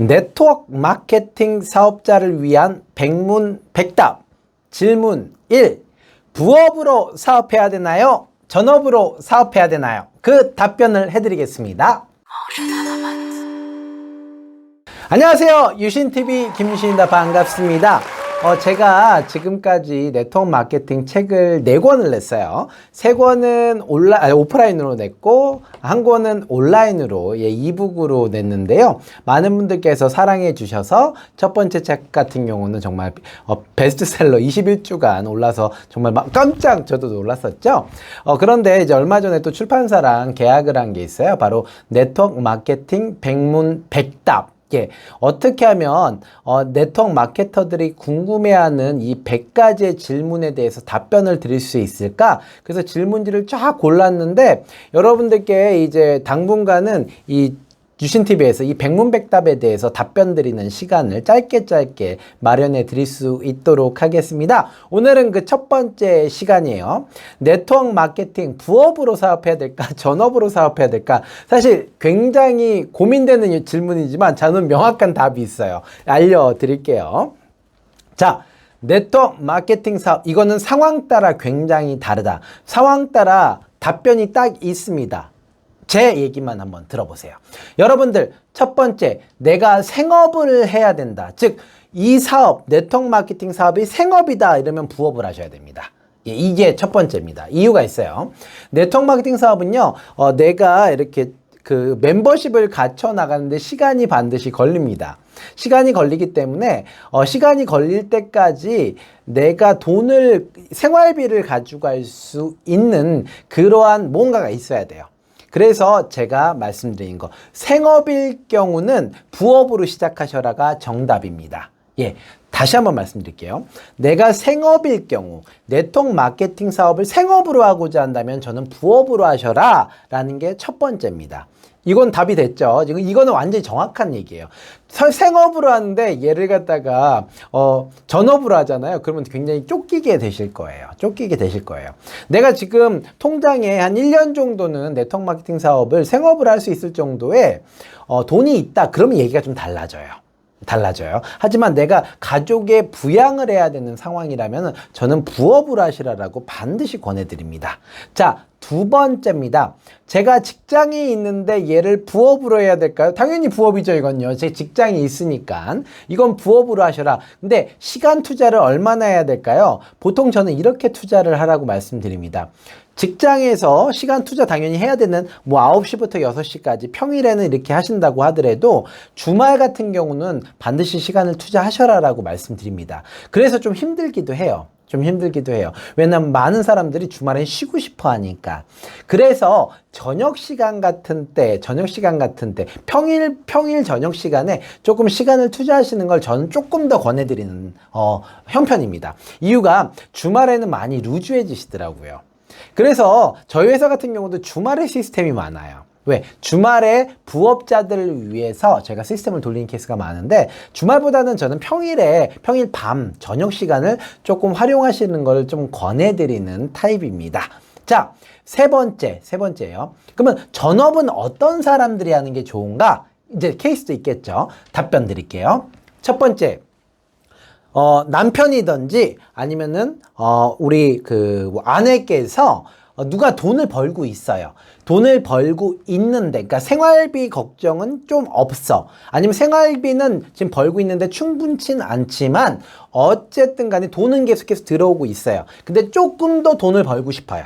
네트워크 마케팅 사업자를 위한 백문백답. 질문 1. 부업으로 사업해야 되나요? 전업으로 사업해야 되나요? 그 답변을 해드리겠습니다. 안녕하세요. 유신TV 김유신입니다. 반갑습니다. 제가 지금까지 네트워크 마케팅 책을 4권을 냈어요. 3권은 오프라인으로 냈고, 1권은 온라인으로, 이북으로 냈는데요. 많은 분들께서 사랑해 주셔서 첫 번째 책 같은 경우는 정말 베스트셀러 21주간 올라서 정말 깜짝 저도 놀랐었죠. 그런데 이제 얼마 전에 또 출판사랑 계약을 한 게 있어요. 바로 네트워크 마케팅 백문백답. 어떻게 하면 네트워크 마케터들이 궁금해하는 이 100가지의 질문에 대해서 답변을 드릴 수 있을까? 그래서 질문지를 쫙 골랐는데 여러분들께 이제 당분간은 이 유신TV에서 이 백문백답에 대해서 답변 드리는 시간을 짧게 마련해 드릴 수 있도록 하겠습니다. 오늘은 그 첫 번째 시간이에요. 네트워크 마케팅 부업으로 사업해야 될까? 전업으로 사업해야 될까? 사실 굉장히 고민되는 질문이지만 저는 명확한 답이 있어요. 알려드릴게요. 자, 네트워크 마케팅 사업, 이거는 상황 따라 굉장히 다르다. 상황 따라 답변이 딱 있습니다. 제 얘기만 한번 들어보세요. 여러분들, 첫 번째, 내가 생업을 해야 된다. 즉, 이 사업, 네트워크 마케팅 사업이 생업이다. 이러면 부업을 하셔야 됩니다. 이게 첫 번째입니다. 이유가 있어요. 네트워크 마케팅 사업은요, 내가 이렇게 그 멤버십을 갖춰 나가는데 시간이 반드시 걸립니다. 시간이 걸리기 때문에 시간이 걸릴 때까지 내가 생활비를 가져갈 수 있는 그러한 뭔가가 있어야 돼요. 그래서 제가 말씀드린 거, 생업일 경우는 부업으로 시작하셔라가 정답입니다. 다시 한번 말씀드릴게요. 내가 생업일 경우 네트워크 마케팅 사업을 생업으로 하고자 한다면 저는 부업으로 하셔라 라는 게 첫 번째입니다. 이건 답이 됐죠. 지금 이거는 완전히 정확한 얘기예요. 생업으로 하는데 얘를 갖다가 전업으로 하잖아요. 그러면 굉장히 쫓기게 되실 거예요. 내가 지금 통장에 한 1년 정도는 네트워크 마케팅 사업을 생업으로 할 수 있을 정도의 돈이 있다. 그러면 얘기가 좀 달라져요. 하지만 내가 가족의 부양을 해야 되는 상황이라면 저는 부업으로 하시라고 반드시 권해드립니다. 자, 두 번째입니다. 제가 직장이 있는데 얘를 부업으로 해야 될까요? 당연히 부업이죠, 이건요. 제 직장이 있으니까. 이건 부업으로 하셔라. 근데 시간 투자를 얼마나 해야 될까요? 보통 저는 이렇게 투자를 하라고 말씀드립니다. 직장에서 시간 투자 당연히 해야 되는 9시부터 6시까지 평일에는 이렇게 하신다고 하더라도 주말 같은 경우는 반드시 시간을 투자하셔라라고 말씀드립니다. 그래서 좀 힘들기도 해요. 왜냐면 많은 사람들이 주말에 쉬고 싶어 하니까. 그래서 저녁 시간 같은 때, 평일 저녁 시간에 조금 시간을 투자하시는 걸 저는 조금 더 권해드리는 형편입니다. 이유가 주말에는 많이 루즈해지시더라고요. 그래서 저희 회사 같은 경우도 주말에 시스템이 많아요. 왜? 주말에 부업자들을 위해서 제가 시스템을 돌리는 케이스가 많은데 주말보다는 저는 평일 밤, 저녁 시간을 조금 활용하시는 걸 좀 권해드리는 타입입니다. 자, 세 번째예요. 그러면 전업은 어떤 사람들이 하는 게 좋은가? 이제 케이스도 있겠죠. 답변 드릴게요. 첫 번째. 남편이든지 아니면은 우리 아내께서 누가 돈을 벌고 있어요. 돈을 벌고 있는데, 그러니까 생활비 걱정은 좀 없어. 아니면 생활비는 지금 벌고 있는데 충분치는 않지만 어쨌든 간에 돈은 계속해서 들어오고 있어요. 근데 조금 더 돈을 벌고 싶어요.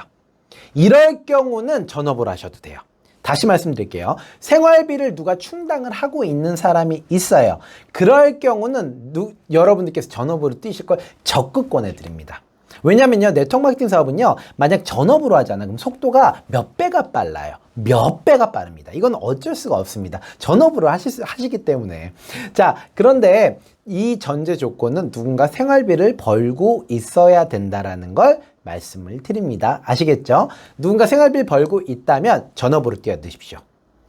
이럴 경우는 전업을 하셔도 돼요. 다시 말씀드릴게요. 생활비를 누가 충당을 하고 있는 사람이 있어요. 그럴 경우는 여러분들께서 전업으로 뛰실 걸 적극 권해드립니다. 왜냐면요, 네트워크 마케팅 사업은요, 만약 전업으로 하잖아요. 그럼 속도가 몇 배가 빨라요. 몇 배가 빠릅니다. 이건 어쩔 수가 없습니다. 전업으로 하시기 때문에. 자, 그런데 이 전제 조건은 누군가 생활비를 벌고 있어야 된다라는 걸 말씀을 드립니다. 아시겠죠? 누군가 생활비를 벌고 있다면 전업으로 뛰어드십시오.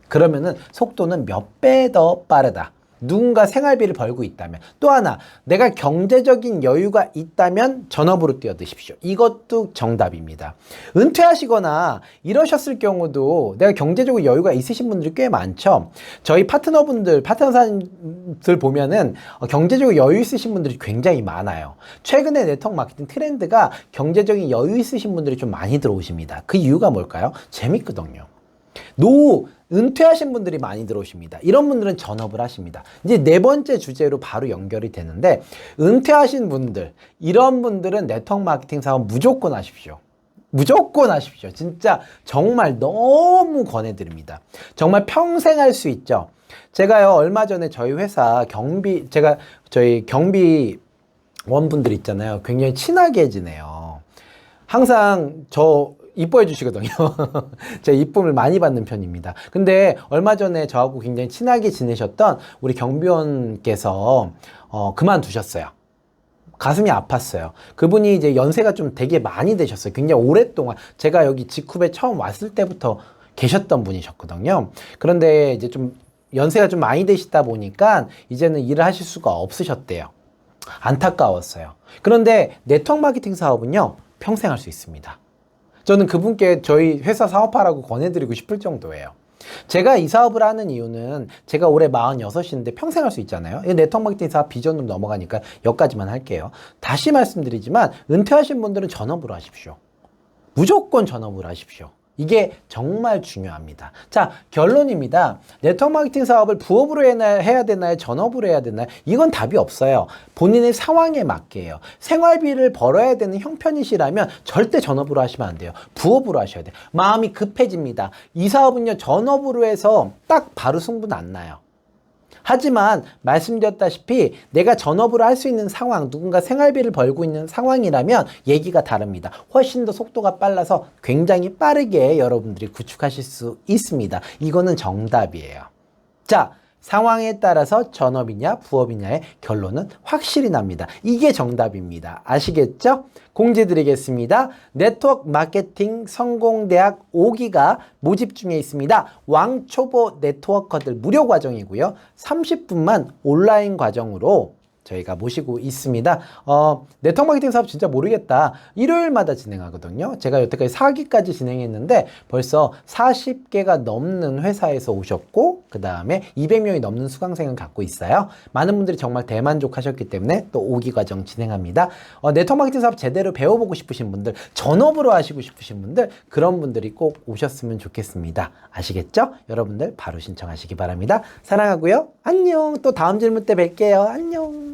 그러면은 속도는 몇 배 더 빠르다. 누군가 생활비를 벌고 있다면, 또 하나 내가 경제적인 여유가 있다면 전업으로 뛰어드십시오. 이것도 정답입니다. 은퇴하시거나 이러셨을 경우도 내가 경제적으로 여유가 있으신 분들이 꽤 많죠. 저희 파트너사님들 보면은 경제적으로 여유 있으신 분들이 굉장히 많아요. 최근에 네트워크 마케팅 트렌드가 경제적인 여유 있으신 분들이 좀 많이 들어오십니다. 그 이유가 뭘까요? 재밌거든요. 은퇴하신 분들이 많이 들어오십니다. 이런 분들은 전업을 하십니다. 이제 네 번째 주제로 바로 연결이 되는데, 은퇴하신 분들, 이런 분들은 네트워크 마케팅 사업 무조건 하십시오. 무조건 하십시오. 진짜 정말 너무 권해드립니다. 정말 평생 할 수 있죠. 제가요, 얼마 전에 저희 회사 저희 경비원분들 있잖아요. 굉장히 친하게 지내요. 항상 이뻐해 주시거든요. 제가 이쁨을 많이 받는 편입니다. 근데 얼마 전에 저하고 굉장히 친하게 지내셨던 우리 경비원께서 그만두셨어요. 가슴이 아팠어요. 그분이 이제 연세가 좀 되게 많이 되셨어요. 굉장히 오랫동안, 제가 여기 직후에 처음 왔을 때부터 계셨던 분이셨거든요. 그런데 이제 좀 연세가 좀 많이 되시다 보니까 이제는 일을 하실 수가 없으셨대요. 안타까웠어요. 그런데 네트워크 마케팅 사업은요, 평생 할 수 있습니다. 저는 그분께 저희 회사 사업하라고 권해드리고 싶을 정도예요. 제가 이 사업을 하는 이유는, 제가 올해 46인데 평생 할 수 있잖아요. 네트워크 마케팅 사업 비전으로 넘어가니까 여기까지만 할게요. 다시 말씀드리지만, 은퇴하신 분들은 전업으로 하십시오. 무조건 전업으로 하십시오. 이게 정말 중요합니다. 자, 결론입니다. 네트워크 마케팅 사업을 부업으로 해야 되나요? 전업으로 해야 되나요? 이건 답이 없어요. 본인의 상황에 맞게 해요. 생활비를 벌어야 되는 형편이시라면 절대 전업으로 하시면 안 돼요. 부업으로 하셔야 돼요. 마음이 급해집니다. 이 사업은요, 전업으로 해서 딱 바로 승부는 안 나요. 하지만 말씀드렸다시피 내가 전업으로 할 수 있는 상황, 누군가 생활비를 벌고 있는 상황이라면 얘기가 다릅니다. 훨씬 더 속도가 빨라서 굉장히 빠르게 여러분들이 구축하실 수 있습니다. 이거는 정답이에요. 자, 상황에 따라서 전업이냐 부업이냐의 결론은 확실히 납니다. 이게 정답입니다. 아시겠죠? 공지 드리겠습니다. 네트워크 마케팅 성공대학 5기가 모집 중에 있습니다. 왕초보 네트워커들 무료 과정이고요. 30분만 온라인 과정으로 저희가 모시고 있습니다. 네트워크 마케팅 사업 진짜 모르겠다. 일요일마다 진행하거든요. 제가 여태까지 4기까지 진행했는데 벌써 40개가 넘는 회사에서 오셨고, 그 다음에 200명이 넘는 수강생을 갖고 있어요. 많은 분들이 정말 대만족하셨기 때문에 또 5기 과정 진행합니다. 네트워크 마케팅 사업 제대로 배워보고 싶으신 분들, 전업으로 하시고 싶으신 분들, 그런 분들이 꼭 오셨으면 좋겠습니다. 아시겠죠? 여러분들 바로 신청하시기 바랍니다. 사랑하고요. 안녕. 또 다음 질문 때 뵐게요. 안녕.